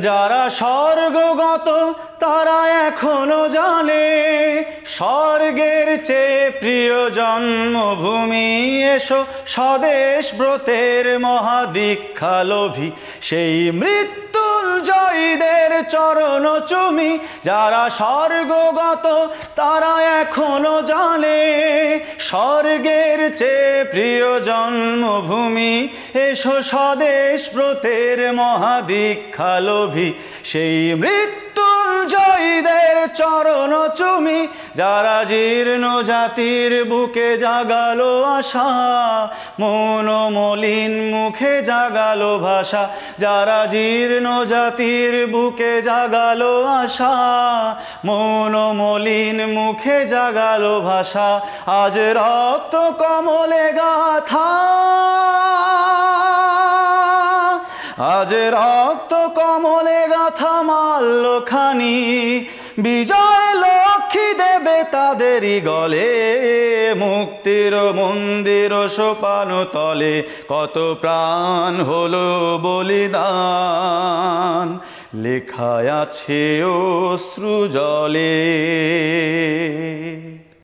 যারা স্বর্গগত তারা এখনো জানে স্বর্গের চেয়ে প্রিয় জন্মভূমি। এসো স্বদেশ ব্রতের মহাদীক্ষালোভী সেই মৃত্যুঞ্জয়ীদের চরণ চুমি। যারা স্বর্গগত তারা এখনো জানে স্বর্গের চেয়ে প্রিয় জন্মভূমি। এসো স্বদেশ ব্রতের মহাদীক্ষালোভী সেই মৃত্যুঞ্জয়ীদের চরণ চুমি। যারা জীর্ণ জাতির বুকে জাগালো আশা মনোমলিন মুখে জাগালো ভাষা। যারা জীর্ণ জাতির বুকে জাগালো আশা মনোমলিন মুখে জাগালো ভাষা। আজ রক্ত কমলে গাথা, আজ রক্ত কমলে গাথা মাল্যখানি বিজয় লক্ষ্মী দেবে তাদেরই গলে। মুক্তির মন্দির সোপান তলে কত প্রাণ হলো বলিদান, লেখা আছে অশ্রু জলে।